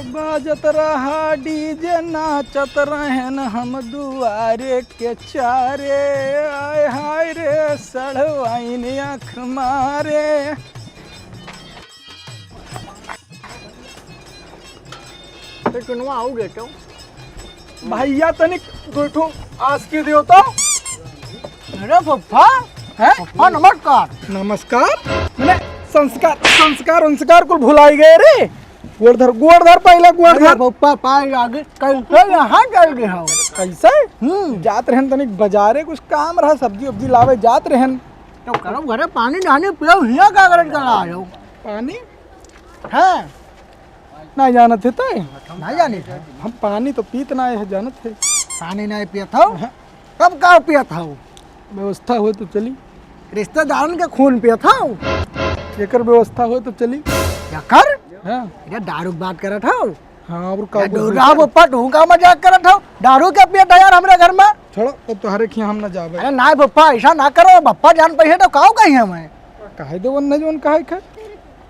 बाजत रहा डीजे नाचत रहन हम दुआरे के चारे, आय हाय रे सड़वाइन आँख मारे। चुनवा आओ बेटा भैया तनिक बैठो आज के देवता। अरे पप्पा है पप्पा नमस्कार। नमस्कार मैंने संस्कार संस्कार संस्कार को भुलाई गए रे। गोड़ धर पहले गोड़ अरे धर। पप्पा पाए आगे कैसे यहाँ चल गए हो? कैसे जात रहन तनिक बाजारे कुछ काम रहा, सब्जी वब्जी लावे जात रहन। तो करो घरे पानी नहाने पियो, हिया का करत करा आयो पानी है ना जानत है ते ना जाने थे। हम पानी तो पीत ना है जानत है। पानी नहीं पियत हो कब का पियत हो? व्यवस्था हो तो चली, रिश्तेदारन के खून पियत हो एकर व्यवस्था हो तो चली। क्या कर हाँ ये दारू की बात करत हो? हाँ और का डोरा पप्पा तू का मजाक करत हो? दारू के पियत है यार हमरे घर में? छोड़ो अब तुम्हारे खिया हम ना जावे। अरे ना पप्पा ऐसा ना करो, पप्पा जान पे तो काऊ कही है मैं काहे दे वन जोन काहे खा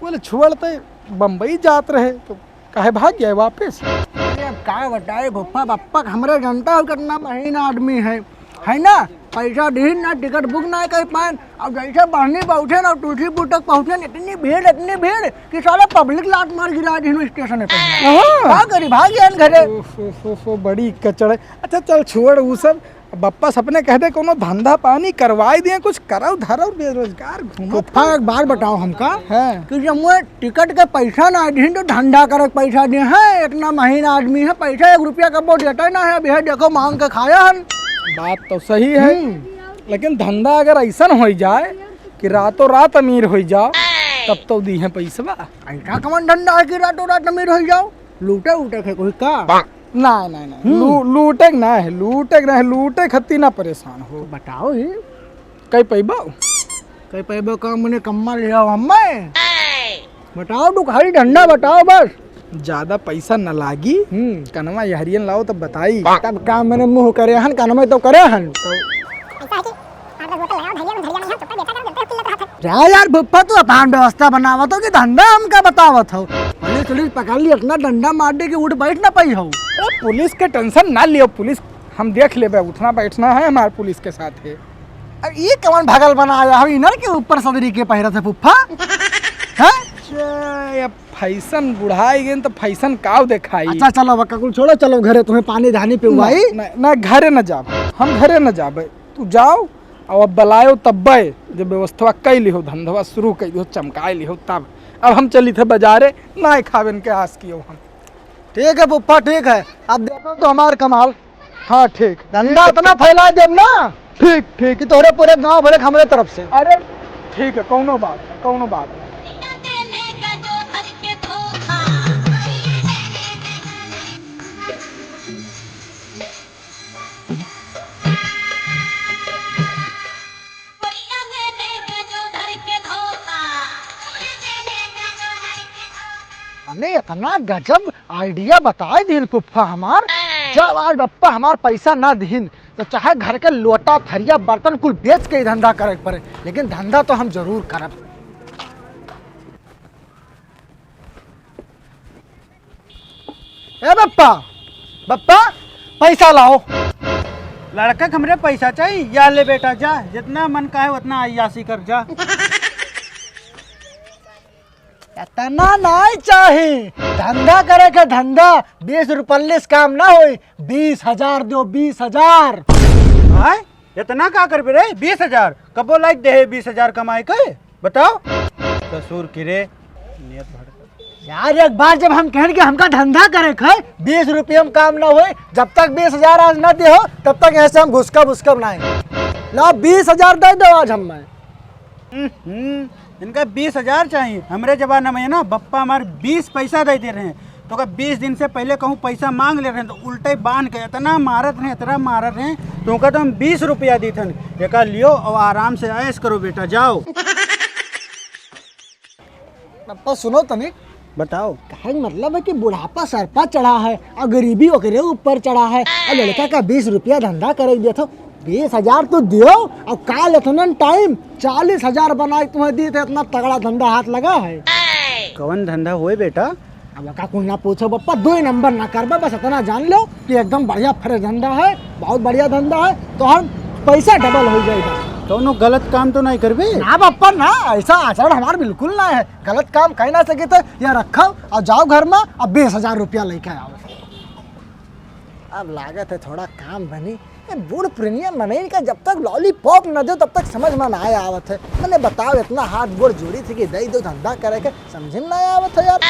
कोले छुड़ते बम्बई जात रहे तो काहे भाग गया वापस। अरे अब क्या बताए पप्पा, पप्पा हमरे जनता हो कितना महीना आदमी है ना? पैसा दी ना टिकट बुक ना कर पाए, अब जैसे बढ़नी पहुँचे ना तुलसीपुर तक पहुँचे इतनी भीड़ कि सारा पब्लिक लात मार गिरा दी स्टेशन पे। क्या करी भाग गया घरे। बड़ी कचड़ है। अच्छा चल छोड़ वो सब, बप्पा सपने कह दे कोनो धंधा पानी करवाई दिए, कुछ करो धरो बेरोजगार घूमो। पप्पा एक बार बताओ हमका है कि जब मैं टिकट के पैसा ना दी तो धंधा करे पैसा दिए है? इतना महीना आदमी है, पैसा 1 रुपया कबो देता ही ना है। अभी देखो मांग के खाया हन। बात तो सही है, लेकिन धंधा अगर ऐसा हो जाए कि रातों रात अमीर हो जाओ तब तो दी है पैसा। ऐसा कौन धंधा है कि रातों रात अमीर हो जाओ? लूटे उटे के कोई का ना लूटे ना है, लूटे खत्ती ना परेशान हो। बताओ ही कई पैबा कई पैबो का मैंने कम्मा लिया हमें। बताओ तू खाली धंधा बताओ बस। ज्यादा पैसा न लागी, कनवा यहरियन लाओ तब बताई। तब काम मैंने मुंह करे हन कान में तो करे हन। यार भुप्पा तू अपन व्यवस्था बनावत हो कि धंधा हमका बतावत हो? पुलिस पकड़ ली इतना डंडा मार दे कि उठ बैठ ना पाई हो। पुलिस के टेंशन ना लियो, पुलिस हम देख ले, उठना बैठना है हमारे पुलिस के साथ है। अब ये कौन भगल बनाया हो इनर के ऊपर सदरी के पहरा थे पुप्पा? अब फैशन बुढ़ाई गए तो फैशन काव दिखाई। अच्छा चलो बक्का कुल छोड़ो, चलो घरे तुम्हें पानी धानी पिवाई। ना घरे न जाब, हम घरे न जाबे, तू जाओ और अब बलायो तब जब व्यवस्था कई लिहो, धंधवा शुरू कर लिहो, चमकाए लिहो तब। अब हम चली थे बाजारे ना खावे के आस कियो हम। ठीक है पुप्पा ठीक है, अब देखो तो हमार कमाल। हाँ ठीक, धंधा इतना फैला देव ना ठीक कि तोरे पूरे गांव भरे हमारे तरफ से। अरे ठीक है, कौनो बात नहीं। अरे इतना गजब आइडिया बताए दिन पुप्पा हमार। जब आज बप्पा हमार पैसा ना दीन तो चाहे घर के लोटा थरिया बर्तन कुल बेच के ही धंधा करे पड़े, लेकिन धंधा तो हम जरूर करब। ए बप्पा पैसा लाओ। लड़का हमरे पैसा चाहिए, या ले बेटा जा, जितना मन का है उतना अय्यासी कर जा। इतना नहीं चाहिए, धंधा करे के धंधा 20 रुपये काम ना हो। 20,000 दो, 20,000। आय इतना का कर रे? 20,000 कबो लाइक दे 20,000 कमाई के बताओ। ससुर किरे नियत भड़ यार एक बार जब हम कहें कि हमका धंधा करे खे 20 रुपये में काम ना हो, जब तक 20,000 आज ना दे हो तब तक ऐसे हम घुसका बनाए। ला 20,000 दे दो आज हमें। इनका 20,000 चाहिए। हमरे जमाना में ना बप्पा हमारे 20 पैसा दे रहे हैं, तो अगर 20 दिन से पहले कहूँ पैसा मांग ले रहे हैं तो उल्टे बांध के इतना मारत रहे तो उनका तो हम 20 रुपया दी थन। एक लियो और आराम से ऐश करो बेटा, जाओ। पप्पा सुनो तनिक, बताओ। कहने मतलब है कि बुढ़ापा सर पर चढ़ा है और गरीबी ओकरे ऊपर चढ़ा है, और लड़का का 20 रुपया धंधा करे दिया था। 20,000 तो दियो और काल इतना टाइम 40,000 बनाए तुम्हें दिए थे। इतना तगड़ा धंधा हाथ लगा है। कौन धंधा हुए बेटा? अब का कुल ना पूछो पप्पा, 2 नंबर ना करबा, बस इतना जान लो कि एकदम बढ़िया फ्रेश धंधा है, बहुत बढ़िया धंधा है, तो हम पैसा डबल हो जाएगा। कौनो गलत काम तो नहीं करबे? ना पप्पा ना, ऐसा आचरण हमार बिल्कुल ना है, गलत काम कह ना सके तो या रखो और जाओ घर में अब 20,000 रुपया लेके आओ। अब लागत है थोड़ा काम बनी, ये बूढ़ प्रीमियम मनई का जब तक लॉलीपॉप न दो तब तक समझ में ना आवत है। मैंने बताओ इतना हाथ गोड़ जोड़ी थी कि दई दो धंधा करे के समझ में ना आवत है यार।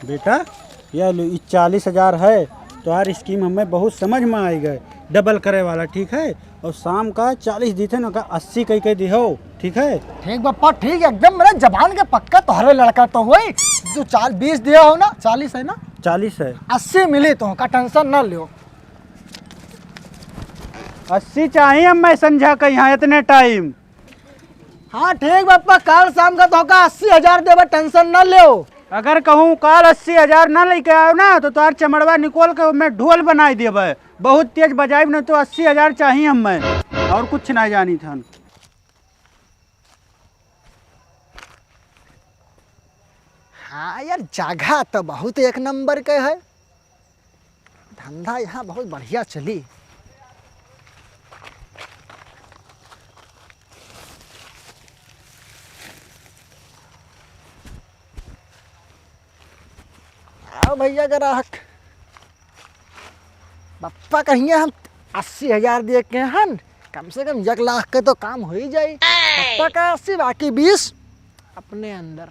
बेटा यह लो, 40,000 है तो हर स्कीम हमें बहुत समझ में आई गए, डबल करे वाला, ठीक है। और शाम का 40 दी थे ना, का 80 कह दी हो, ठीक है। ठीक पप्पा ठीक, एकदम मेरे जबान के पक्का तोहरे लड़का तो हुई, जो 20 दिया हो ना, 40 है ना, 40 है, 80 मिली तो का टेंशन ना लियो। 80 चाहिए मैं समझा के यहाँ इतने टाइम। हाँ ठीक पप्पा, कल शाम का तो का 80,000 देवे, टेंशन ना लियो। अगर कहूँ कल 80,000 ना लेके आओ ना तो तार चमड़वा निकोल के मैं ढोल बनाई देवे, बहुत तेज बजाई ना, तो 80,000 चाहिए हमें, और कुछ ना जानी था। हाँ यार, जगह तो बहुत एक नंबर के है, धंधा यहाँ बहुत बढ़िया चली। आओ भैया ग्राहक, पप्पा कहिए हम 80,000 दे के हन, कम से कम 1 लाख के तो काम हो ही जाए। पप्पा का 80, बाकी 20 अपने अंदर।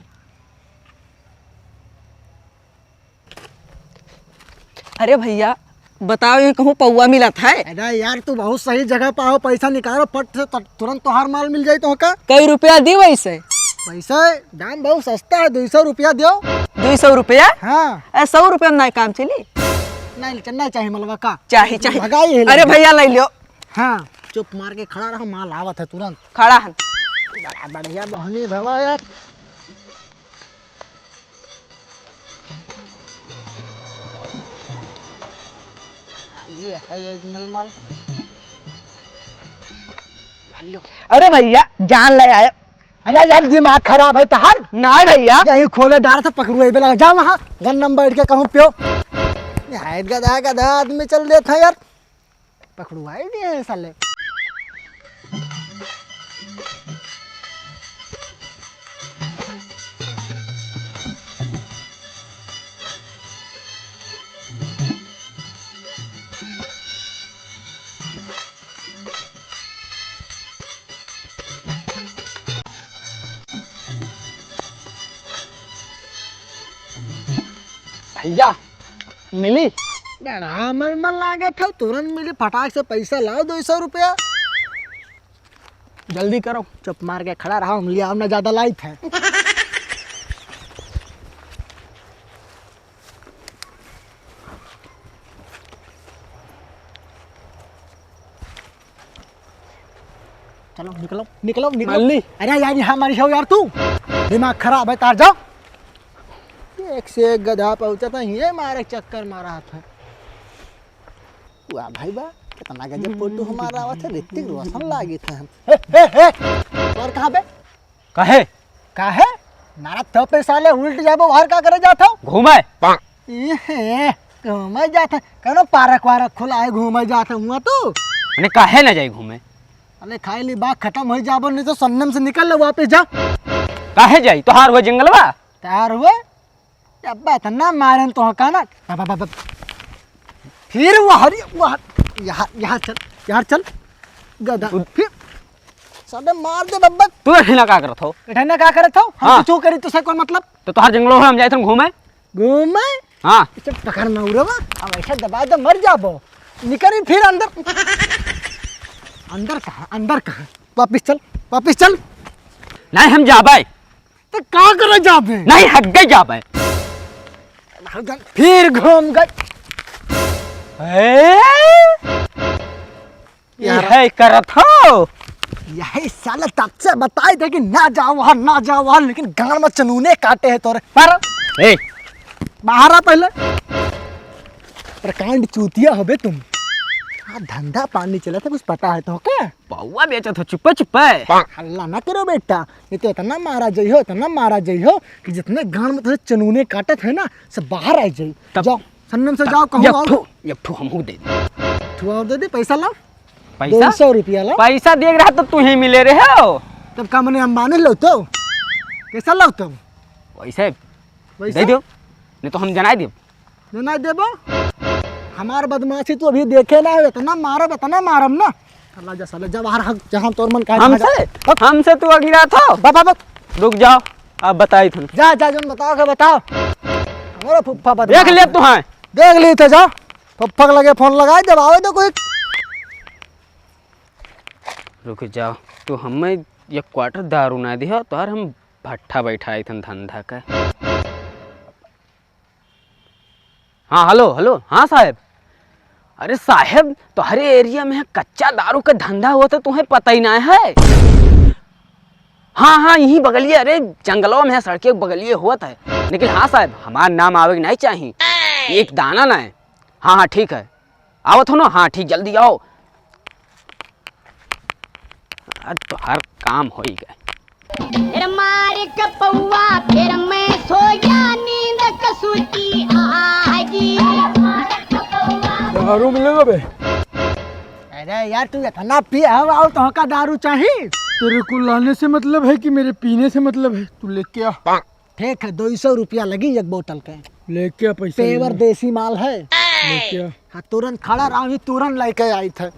अरे भैया बताओ, ये कहूँ पौवा मिला था? अरे यार तू बहुत सही जगह पे आओ, पैसा निकालो फट से, तुरंत तोहार माल मिल जाए तो का। कई रुपया दी वैसे? पैसा दाम बहुत सस्ता है, 200 रुपया दो। 200 रुपया? हाँ 100 रुपया में नहीं काम चली? नहीं चलना चाहिए मलवा का, चाहिए चाहिए। भगाई है। अरे भैया ले लियो। हाँ चुप मार के खड़ा रहो, माल आवत है तुरंत। खड़ा है। बड़ा बढ़िया बहनी भवा यार। ये है ये माल। अरे भैया जान ले आए। अरे यार दिमाग खराब है तहार। ना भैया, यही खोले डाल था पकड़ुए बेला, जा वहाँ गन नंबर बैठ के कहूँ प्यो। हाइट गधा गधा आदमी चल रहे था यार, पकड़ुआई नहीं है साले। भैया मिली? बड़ा मन लागे था, तुरंत मिली, फटाक से पैसा लाओ 200 रुपया। जल्दी करो। चुप मार के खड़ा रहा, लिया हमने ज्यादा लाई थे। चलो निकलो निकलो निकलो। मल्ली। अरे यार यहाँ हमारी हो यार, तू दिमाग खराब है तार, जाओ। एक से एक गधा पहुंचा था, ये मारे चक्कर मारा था। वाह भाई वाह, कितना गजब फोटो हमारा आवा था, ऋतिक रोशन लागे था हम। और कहाँ पे कहे काहे नारा तो पे साले उल्ट जाबो, बाहर का करे जाता हो? घूमे घूमे जाता कनो, पार्क वारक खुला है, घूमे जाता हुआ तो। मैंने काहे ना जाए घूमे? अरे खाई ली बात खत्म हो जाबो, नहीं तो सन्नम से निकल लो वापस जा। काहे जाई तो हार हुआ जंगलवा? तैयार हुए अब्बा इतना मारन तो का ना, फिर वह यहाँ यहाँ चल, यहाँ चल गधा, फिर साले मार दे बब्बा। तू हिला का करत हो? इठने का करत हो? हम हाँ। कुछ करी तो से कौन मतलब? तो तोहार जंगलो हम जाए थे घूमे। घूमे हाँ इसे पकड़ में उड़वा, अब ऐसा दबा दे मर जाबो। निकली फिर अंदर। अंदर कहाँ, अंदर कहाँ? वापिस चल, वापिस चल। नहीं हम जाबे। तो का करे जाबे? नहीं हट गए जाबे। फिर घूम गए। यही करत हो? यही साले तब से बताए थे कि ना जाओ वहाँ, ना जाओ वहाँ, लेकिन गांव में चनूने काटे हैं तोरे। पर ए बाहर आ पहले। प्रकांड चूतिया हो बे तुम। हाँ धंधा पानी चला था कुछ पता है तो क्या पौवा बेचत हो चुप्पे चुप्पे। हल्ला ना करो बेटा, ये तो इतना मारा जाइ हो इतना मारा जाइ हो कि जितने गांव में तुझे चनूने काटत है ना सब बाहर आ जाई। जाओ सन्नम से जाओ कहूँ एक ठो हमहू दे दे। तू और दे दे पैसा लाओ। पैसा 200 रुपया लाओ। पैसा देख रहा तो तू ही मिले रहे हो। तब का मैंने अंबानी लो तो कैसा लो तुम वैसे दे दो नहीं तो हम जनाई देव। नहीं देबो हमार बदमाशी तो अभी देखे ना इतना मारब ना। अल्लाह जा साले जा बाहर हक जहां तोर मन का हमसे तू अगिरा था। बाबा रुक जाओ अब बताई तुम। जा जोन बताओ के बताओ। हमारा फुफ्फा देख ले तू है देख ली थे जा फुफ्फा के लगे फोन लगाए जब आवे तो कोई। रुक जाओ तू हमें एक क्वार्टर दारू ना दिया तो हम भट्ठा बैठाई थन धंधा का। हाँ हेलो हेलो हाँ साहब। अरे साहब तो हरे एरिया में कच्चा दारू का धंधा हुआ था तुम्हें पता ही ना है। हाँ हाँ यही बगलिए अरे जंगलों में है सड़के बगलिए हुआ था। लेकिन हाँ साहब हमारा नाम आवे नहीं चाहिए एक दाना ना है। हाँ हाँ ठीक है आवत हो ना। हाँ ठीक जल्दी आओ। तो हर काम हो ही गए। फिर मार कपौआ फिर मैं सोया नींद कसूती आगी। दारू मिलेगा बे? अरे यार तू इतना पिया हो और तो का दारू चाहिए। तेरे को लाने से मतलब है कि मेरे पीने से मतलब है? तू लेके आ। ठीक है 200 रुपया लगी एक बोतल के। लेके आ पैसा। पेवर देसी माल है लेके आ। हाँ तुरंत खड़ा रहा तुरंत लेके आई थे।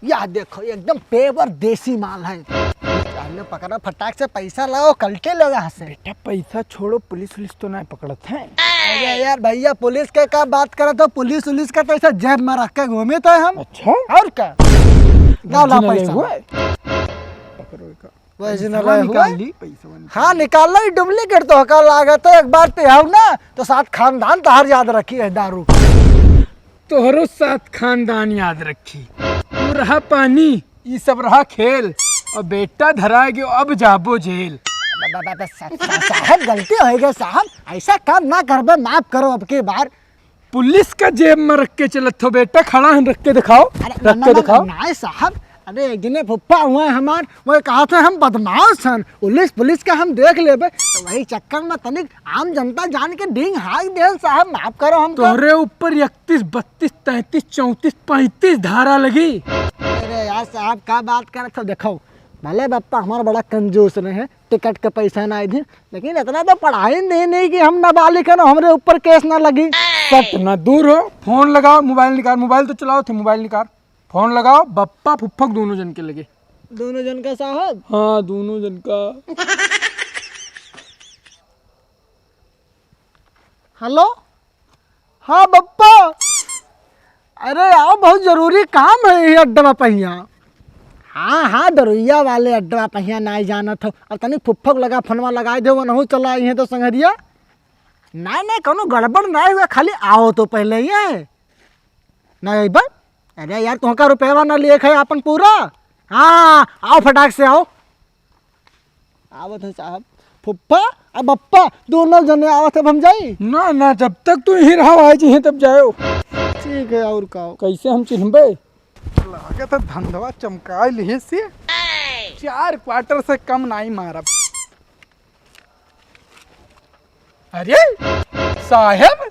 यह देखो एकदम पेवर देसी माल है। चलो पकड़ो फटाक से पैसा लाओ कल्टे लो यहाँ से। बेटा पैसा छोड़ो पुलिस वुलिस तो नहीं पकड़त है। अरे यार भैया पुलिस के क्या बात करे तो पुलिस उलिस का पैसा जेब में रख के घूमे तो हम। अच्छा और क्या ला पैसा पकड़ो का ओरिजिनल है हुआ। पैसा हाँ निकाल लो डुप्लीकेट तो का लागत है। एक बार पे आओ ना तो साथ खानदान तहार याद रखी है दारू। तोहरो साथ खानदान याद रखी। तू रहा पानी ये सब रहा खेल और बेटा धरा गयो अब जाबो जेल। साहब गलती हो गई साहब ऐसा काम ना करबे माफ करो अब की बार। पुलिस का जेब में रख के चलत हो बेटा खड़ा है रख के दिखाओ। रख के दिखाओ। नहीं साहब अरे जिन्हें फुफ्फा हुआ है हमार वो कहा था हम बदमाश हैं पुलिस का हम देख लेबे तो वही चक्कर में तनिक आम जनता जान के डिंग हाक दे। साहब माफ करो हम तोहरे ऊपर 31 32 33 34 35 धारा लगी। अरे यार साहब क्या बात कर तो देखो भले बापा हमारा बड़ा कंजूस रहे टिकट का पैसा ना दी लेकिन इतना तो पढ़ाई नहीं कि हम नाबालिग है ना हमारे ऊपर केस ना लगी। सट ना दूर हो। फोन लगाओ मोबाइल निकाल। मोबाइल तो चलाओ थे मोबाइल निकाल। फोन लगाओ बप्पा फुफ्फक दोनों जन के लगे। दोनों जन का साहब। हाँ दोनों जन का। हेलो हाँ बप्पा अरे आओ बहुत जरूरी काम है ये अड्डा पहिया। हाँ दरुइया वाले अड्डा पहिया ना जाना था और तनी फुफ्फक लगा फोनवा लगाए दे वो नहु चला आई है तो संगरिया। नहीं कोनो गड़बड़ ना हुआ खाली आओ तो पहले ही है ना बा। अरे यार तुमका रुपया ना लिए है अपन पूरा। हाँ आओ फटाक से आओ। आवत है साहब फुफ्फा अब बप्पा दोनों जने आवत है हम जाई ना ना जब तक तू यहीं रहा आए जी तब जाओ। ठीक है और का कैसे हम चिन्हबे? लागत है धंधवा चमकाए लिए से 4 क्वार्टर से कम नहीं मारा। अरे साहब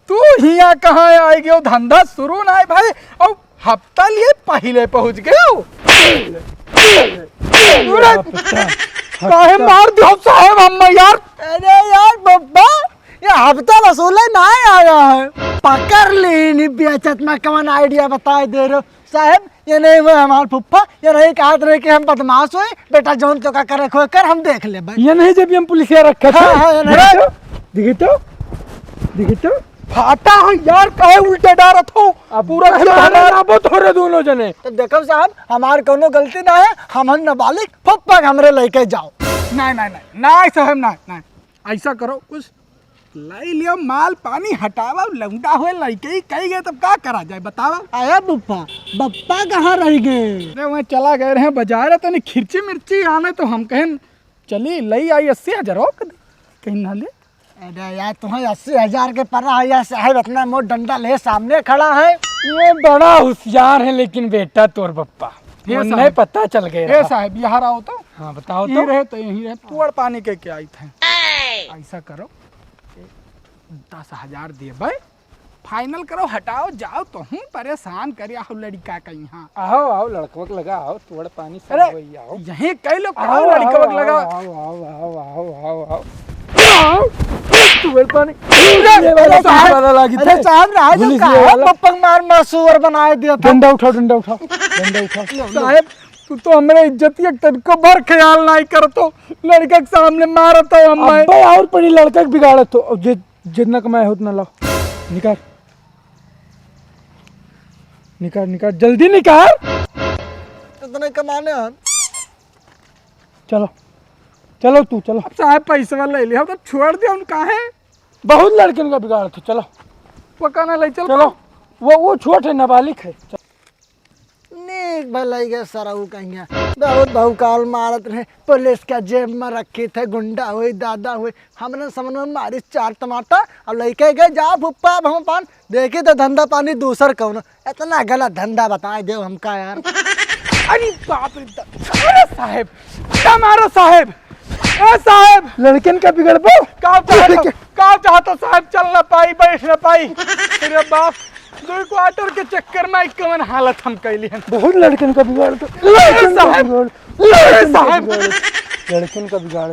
तू हिया कहाँ आए गयो? धंधा शुरू ना है भाई और हफ्ता लिए पहले पहुंच गयो। काहे मार दियो साहब हम यार। अरे यार बब्बा ये हफ्ता वसूले ना आया है पकड़ ली बेचत में कौन आइडिया बता दे रहे साहब। ये नहीं हुए हमारे फुफ्फा ये नहीं कहा रहे कि हम बदमाश हुए बेटा जौन तो का करे खोए कर हम देख ले भाई। ये नहीं जब हम पुलिस रखा था। हाँ, दिखे तो फाटा है यार काहे उल्टे डारत हो पूरा नाबो थोड़े दोनों जने। तो देखो साहब हमार कोनो गलती ना है हम नाबालिग फुफ्फा हमरे लेके जाओ। नहीं साहब नहीं ऐसा करो कुछ लाई लियो माल पानी हटावा लौंडा हुए लड़के ही कही गए तब क्या करा जाए बतावा। आया बुप्पा बप्पा कहाँ रह गए? अरे वहाँ चला गए रहे बाजार तो नहीं खिर्ची मिर्ची आने तो हम कहें चली लई आई 80,000 हो कहीं ना ले। अरे यार तुम्हें 80,000 के पड़ा है यार साहब, इतना मोट डंडा ले सामने खड़ा है। ये बड़ा होशियार है लेकिन बेटा तोर पप्पा नहीं पता चल गया। साहब यहाँ आओ तो। हाँ बताओ तो। रहे तो यहीं रहे पुअर पानी के क्या आई थे। ऐसा करो 10,000 दिए भाई, फाइनल करो, हटाओ जाओ, तो हूँ परेशान करिया हो लड़का का यहाँ। आओ आओ लड़कवक लगा आओ, तुअड़ पानी से आओ यहीं कई लोग आओ लड़कवक लगा आओ आओ आओ आओ आओ आओ तुअड़ पानी। अरे साहब राज का है पप्पक मार मार सुअर बनाए दिया था। डंडा उठाओ डंडा उठाओ डंडा उठाओ। साहब तू तो हमारे इज्जतिया तनको भर ख्याल नहीं करतो, लड़का के सामने मारत हो हम और पड़ी लड़का के बिगाड़त हो। जितना कमाए उतना लाओ, निकाल निकाल निकाल जल्दी निकाल। इतने कमाने हैं। चलो चलो तू चलो। साहब पैसा ले लिया तो छोड़ दिया उनका है, बहुत लड़कियों का बिगाड़ था। चलो पकाना ले चलो चलो, वो छोट है नाबालिग है। नीक भलाई के सरऊ कहीं बहुत बहुकाल मारत रहे, पुलिस का जेब में रखी थे, गुंडा हुई दादा हुई, हमने समझ में मारी 4 टमाटर और लड़के गए जा फुप्पा भगवान देखी तो धंधा पानी दूसर कौन। इतना गलत धंधा बताए दे हमका यार। अरे बाप रे साहब क्या मारो साहब। ए साहब लड़कन का बिगड़ बो का चाहता साहब, चल ना पाई बैठ ना पाई। अरे बाप 2 क्वार्टर के चक्कर में कवन हालत हम कैली हैं। बहुत लड़कन का बिगाड़, लड़कन का बिगाड़।